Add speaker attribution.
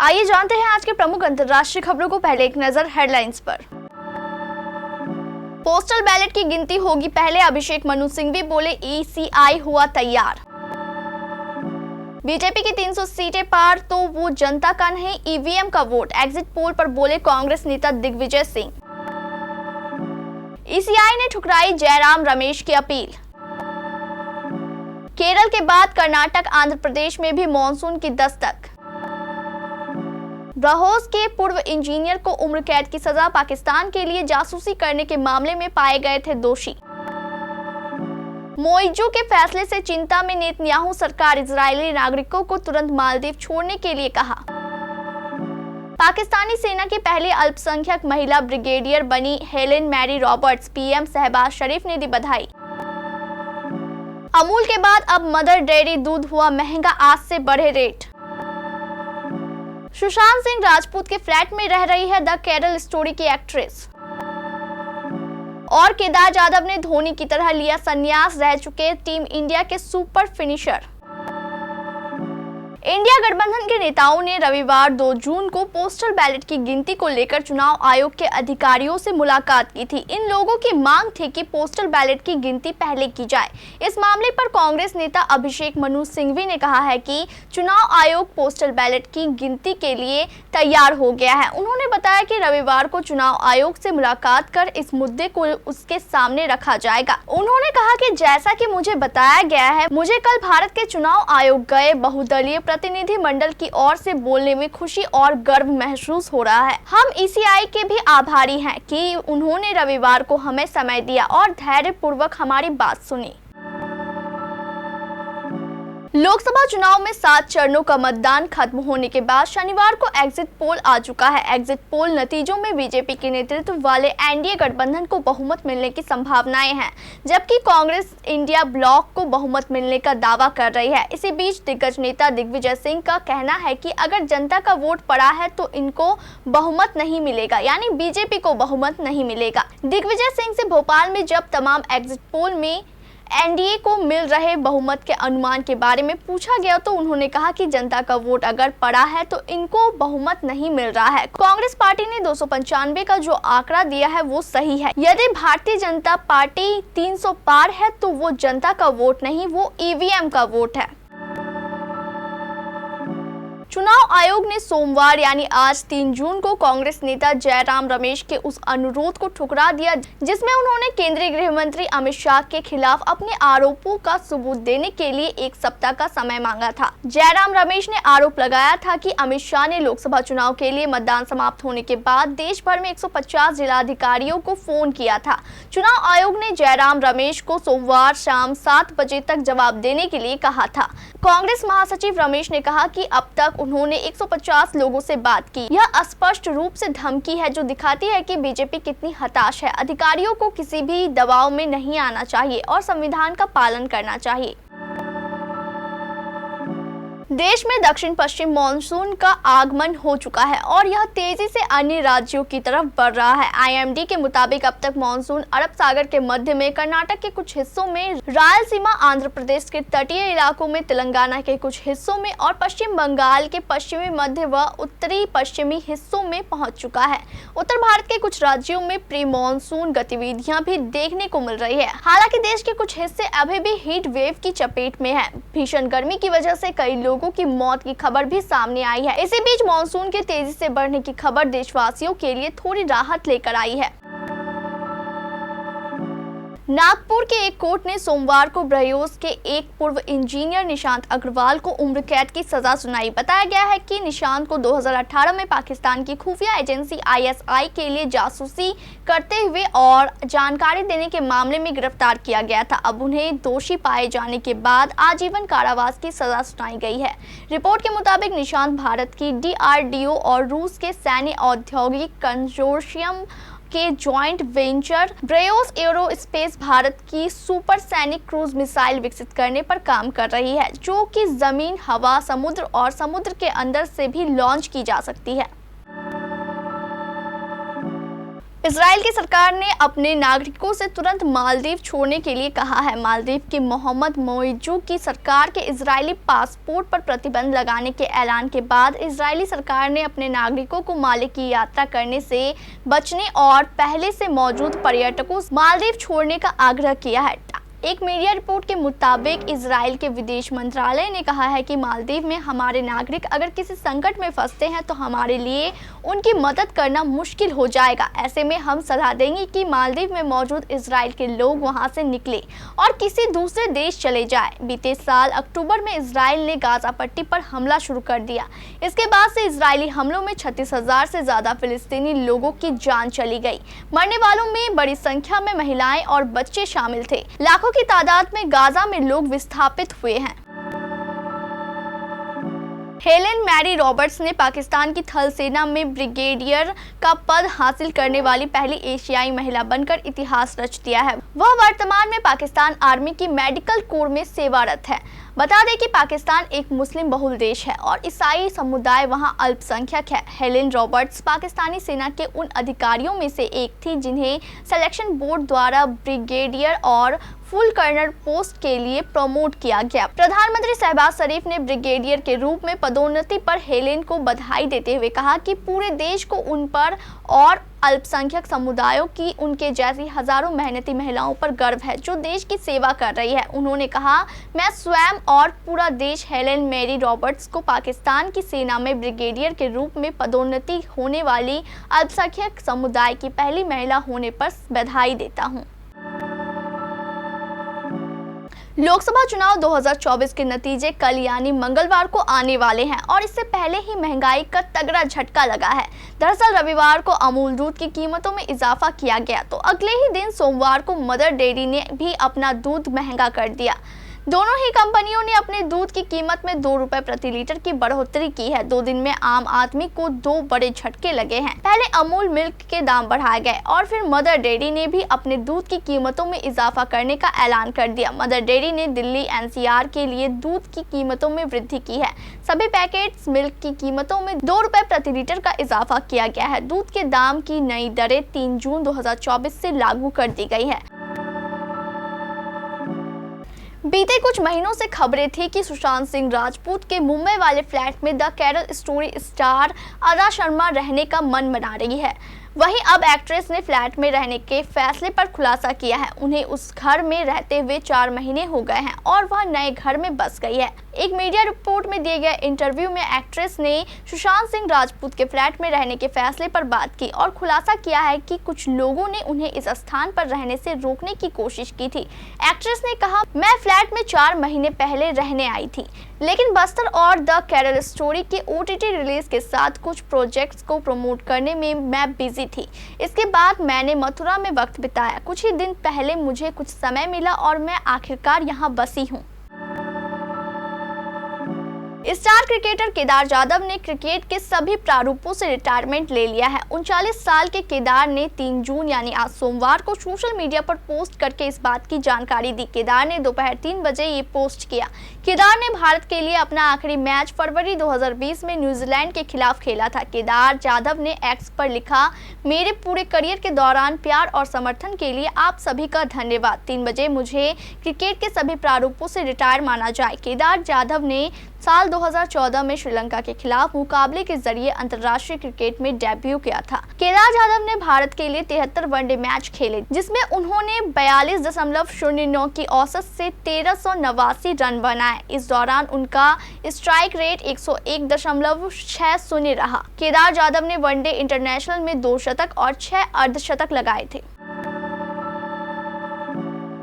Speaker 1: आइए जानते हैं आज के प्रमुख अंतर्राष्ट्रीय खबरों को। पहले एक नजर हेडलाइंस पर। पोस्टल बैलेट की गिनती होगी पहले, अभिषेक मनु सिंघवी बोले ईसीआई हुआ तैयार। बीजेपी की 300 सीटें पार तो वो जनता का नहीं ईवीएम का वोट, एग्जिट पोल पर बोले कांग्रेस नेता दिग्विजय सिंह। ईसीआई ने ठुकराई जयराम रमेश की अपील। केरल के बाद कर्नाटक आंध्र प्रदेश में भी मानसून की दस्तक। ब्रह्मोस के पूर्व इंजीनियर को उम्र कैद की सजा, पाकिस्तान के लिए जासूसी करने के मामले में पाए गए थे दोषी। मोइजू के फैसले से चिंता में नेतन्याहू सरकार, इजरायली नागरिकों को तुरंत मालदीव छोड़ने के लिए कहा। पाकिस्तानी सेना की पहली अल्पसंख्यक महिला ब्रिगेडियर बनी Helen Mary Roberts, PM Shahbaz Sharif ने दी बधाई। अमूल के बाद अब मदर डेयरी दूध हुआ महंगा, आज से बढ़े रेट। सुशांत सिंह राजपूत के फ्लैट में रह रही है द केरल स्टोरी की एक्ट्रेस। और केदार जाधव ने धोनी की तरह लिया संन्यास, रह चुके टीम इंडिया के सुपर फिनिशर। इंडिया गठबंधन के नेताओं ने रविवार 2 जून को पोस्टल बैलेट की गिनती को लेकर चुनाव आयोग के अधिकारियों से मुलाकात की थी। इन लोगों की मांग थी कि पोस्टल बैलेट की गिनती पहले की जाए। इस मामले पर कांग्रेस नेता अभिषेक मनु सिंघवी ने कहा है कि चुनाव आयोग पोस्टल बैलेट की गिनती के लिए तैयार हो गया है। उन्होंने बताया कि रविवार को चुनाव आयोग से मुलाकात कर इस मुद्दे को उसके सामने रखा जाएगा। उन्होंने कहा कि जैसा कि मुझे बताया गया है, मुझे कल भारत के चुनाव आयोग गए बहुदलीय प्रतिनिधि मंडल की ओर से बोलने में खुशी और गर्व महसूस हो रहा है। हम ईसीआई के भी आभारी हैं कि उन्होंने रविवार को हमें समय दिया और धैर्यपूर्वक हमारी बात सुनी। लोकसभा चुनाव में 7 चरणों का मतदान खत्म होने के बाद शनिवार को एग्जिट पोल आ चुका है। एग्जिट पोल नतीजों में बीजेपी के नेतृत्व वाले एनडीए गठबंधन को बहुमत मिलने की संभावनाएं हैं, जबकि कांग्रेस इंडिया ब्लॉक को बहुमत मिलने का दावा कर रही है। इसी बीच दिग्गज नेता दिग्विजय सिंह का कहना है कि अगर जनता का वोट पड़ा है तो इनको बहुमत नहीं मिलेगा, यानी बीजेपी को बहुमत नहीं मिलेगा। दिग्विजय सिंह से भोपाल में जब तमाम एग्जिट पोल में एनडीए को मिल रहे बहुमत के अनुमान के बारे में पूछा गया तो उन्होंने कहा कि जनता का वोट अगर पड़ा है तो इनको बहुमत नहीं मिल रहा है। कांग्रेस पार्टी ने 295 का जो आंकड़ा दिया है वो सही है। यदि भारतीय जनता पार्टी 300 पार है तो वो जनता का वोट नहीं, वो ईवीएम का वोट है। चुनाव आयोग ने सोमवार यानी आज 3 जून को कांग्रेस नेता जयराम रमेश के उस अनुरोध को ठुकरा दिया जिसमें उन्होंने केंद्रीय गृह मंत्री अमित शाह के खिलाफ अपने आरोपों का सबूत देने के लिए 1 सप्ताह का समय मांगा था। जयराम रमेश ने आरोप लगाया था कि अमित शाह ने लोकसभा चुनाव के लिए मतदान समाप्त होने के बाद देश भर में 150 जिलाधिकारियों को फोन किया था। चुनाव आयोग ने जयराम रमेश को सोमवार शाम 7 बजे तक जवाब देने के लिए कहा था। कांग्रेस महासचिव रमेश ने कहा कि अब तक उन्होंने 150 लोगों से बात की। यह स्पष्ट रूप से धमकी है जो दिखाती है कि बीजेपी कितनी हताश है। अधिकारियों को किसी भी दबाव में नहीं आना चाहिए और संविधान का पालन करना चाहिए। देश में दक्षिण पश्चिम मानसून का आगमन हो चुका है और यह तेजी से अन्य राज्यों की तरफ बढ़ रहा है। आईएमडी के मुताबिक अब तक मानसून अरब सागर के मध्य में, कर्नाटक के कुछ हिस्सों में, रायलसीमा, आंध्र प्रदेश के तटीय इलाकों में, तेलंगाना के कुछ हिस्सों में और पश्चिम बंगाल के पश्चिमी मध्य व उत्तरी पश्चिमी हिस्सों में पहुंच चुका है। उत्तर भारत के कुछ राज्यों में प्री मानसून गतिविधियां भी देखने को मिल रही है। हालांकि देश के कुछ हिस्से अभी भी हीट वेव की चपेट में है। भीषण गर्मी की वजह से कई लोगों की मौत की खबर भी सामने आई है। इसी बीच मानसून के तेजी से बढ़ने की खबर देशवासियों के लिए थोड़ी राहत लेकर आई है। नागपुर के एक कोर्ट ने सोमवार को ब्रह्मोस के एक पूर्व इंजीनियर निशांत अग्रवाल को उम्र कैद की सजा सुनाई। बताया गया है कि निशांत को 2018 में पाकिस्तान की खुफिया एजेंसी आईएसआई के लिए जासूसी करते हुए और जानकारी देने के मामले में गिरफ्तार किया गया था। अब उन्हें दोषी पाए जाने के बाद आजीवन कारावास की सजा सुनाई गई है। रिपोर्ट के मुताबिक निशांत भारत की डीआरडीओ और रूस के सैन्य औद्योगिक कंसोर्शियम के joint venture BrahMos aerospace Bharat की सुपर सैनिक क्रूज मिसाइल विकसित करने पर काम कर रही है, जो कि जमीन, हवा, समुद्र और समुद्र के अंदर से भी लॉन्च की जा सकती है। इजराइल की सरकार ने अपने नागरिकों से तुरंत मालदीव छोड़ने के लिए कहा है। मालदीव की मोहम्मद मोइजू की सरकार के इजरायली पासपोर्ट पर प्रतिबंध लगाने के ऐलान के बाद इजरायली सरकार ने अपने नागरिकों को माले की यात्रा करने से बचने और पहले से मौजूद पर्यटकों से मालदीव छोड़ने का आग्रह किया है। एक मीडिया रिपोर्ट के मुताबिक इजराइल के विदेश मंत्रालय ने कहा है कि मालदीव में हमारे नागरिक अगर किसी संकट में फंसते हैं तो हमारे लिए उनकी मदद करना मुश्किल हो जाएगा। ऐसे में हम सलाह देंगे कि मालदीव में मौजूद इजराइल के लोग वहां से निकले और किसी दूसरे देश चले जाए। बीते साल अक्टूबर में इजराइल ने गाजा पट्टी पर हमला शुरू कर दिया। इसके बाद से इजरायली हमलों में 36,000 से ज्यादा फिलिस्तीनी लोगों की जान चली गई। मरने वालों में बड़ी संख्या में महिलाएं और बच्चे शामिल थे। लाखों की तादाद में गाजा में लोग विस्थापित हुए हैं। हेलेन मैरी रॉबर्ट्स ने पाकिस्तान की थल सेना में ब्रिगेडियर का पद हासिल करने वाली पहली एशियाई महिला बनकर इतिहास रच दिया है। वह वर्तमान में पाकिस्तान आर्मी की मेडिकल कोर में सेवारत है। बता दें कि पाकिस्तान एक मुस्लिम बहुल देश है और ईसाई समुदाय वहां अल्पसंख्यक है। हेलेन रॉबर्ट्स पाकिस्तानी सेना के उन अधिकारियों में से एक थी जिन्हें सिलेक्शन बोर्ड द्वारा ब्रिगेडियर और फुल कर्नल पोस्ट के लिए प्रमोट किया गया। प्रधानमंत्री शहबाज शरीफ ने ब्रिगेडियर के रूप में पदोन्नति पर हेलेन को बधाई देते हुए कहा कि पूरे देश को उन पर और अल्पसंख्यक समुदायों की उनके जैसी हजारों मेहनती महिलाओं पर गर्व है जो देश की सेवा कर रही है। उन्होंने कहा, मैं स्वयं और पूरा देश हेलेन मैरी रॉबर्ट्स को पाकिस्तान की सेना में ब्रिगेडियर के रूप में पदोन्नति होने वाली अल्पसंख्यक समुदाय की पहली महिला होने पर बधाई देता हूँ। लोकसभा चुनाव 2024 के नतीजे कल यानी मंगलवार को आने वाले हैं और इससे पहले ही महंगाई का तगड़ा झटका लगा है। दरअसल रविवार को अमूल दूध की कीमतों में इजाफा किया गया तो अगले ही दिन सोमवार को मदर डेयरी ने भी अपना दूध महंगा कर दिया। दोनों ही कंपनियों ने अपने दूध की कीमत में 2 रुपए प्रति लीटर की बढ़ोतरी की है। 2 दिन में आम आदमी को 2 बड़े झटके लगे हैं। पहले अमूल मिल्क के दाम बढ़ाए गए और फिर मदर डेयरी ने भी अपने दूध की कीमतों में इजाफा करने का ऐलान कर दिया। मदर डेयरी ने दिल्ली एनसीआर के लिए दूध की कीमतों में वृद्धि की है। सभी पैकेट्स मिल्क की कीमतों में 2 रुपए प्रति लीटर का इजाफा किया गया है। दूध के दाम की नई दरें 3 जून 2024 से लागू कर दी गई है। बीते कुछ महीनों से खबरें थी कि सुशांत सिंह राजपूत के मुंबई वाले फ्लैट में द केरल स्टोरी स्टार अदा शर्मा रहने का मन बना रही है। वहीं अब एक्ट्रेस ने फ्लैट में रहने के फैसले पर खुलासा किया है। उन्हें उस घर में रहते हुए 4 महीने हो गए हैं और वह नए घर में बस गई है। एक मीडिया रिपोर्ट में दिए गए इंटरव्यू में एक्ट्रेस ने सुशांत सिंह राजपूत के फ्लैट में रहने के फैसले पर बात की और खुलासा किया है कि कुछ लोगों ने उन्हें इस स्थान पर रहने से रोकने की कोशिश की थी। एक्ट्रेस ने कहा, मैं फ्लैट में 4 महीने पहले रहने आई थी, लेकिन बस्तर और द केरल स्टोरी के OTT रिलीज के साथ कुछ प्रोजेक्ट्स को प्रमोट करने में मैं बिजी थी। इसके बाद मैंने मथुरा में वक्त बिताया। कुछ ही दिन पहले मुझे कुछ समय मिला और मैं आखिरकार यहाँ बसी हूँ। स्टार क्रिकेटर केदार जाधव ने क्रिकेट के सभी प्रारूपों से रिटायरमेंट ले लिया है। 39 साल के केदार ने 3 जून यानी आज सोमवार को सोशल मीडिया पर पोस्ट करके इस बात की जानकारी दी। केदार ने दोपहर 3 बजे ये पोस्ट किया। केदार ने भारत के लिए अपना आखिरी मैच फरवरी 2020 में न्यूजीलैंड के खिलाफ खेला था। केदार जाधव ने एक्स पर लिखा, मेरे पूरे करियर के दौरान प्यार और समर्थन के लिए आप सभी का धन्यवाद। 3 बजे मुझे क्रिकेट के सभी प्रारूपों से रिटायर माना जाए। केदार जाधव ने साल 2014 में श्रीलंका के खिलाफ मुकाबले के जरिए अंतर्राष्ट्रीय क्रिकेट में डेब्यू किया था। केदार जाधव ने भारत के लिए 73 वनडे मैच खेले जिसमें उन्होंने 42.09 की औसत से 1389 रन बनाए। इस दौरान उनका स्ट्राइक रेट 101.60 रहा। केदार जाधव ने वनडे इंटरनेशनल में 2 शतक और 6 अर्धशतक लगाए थे।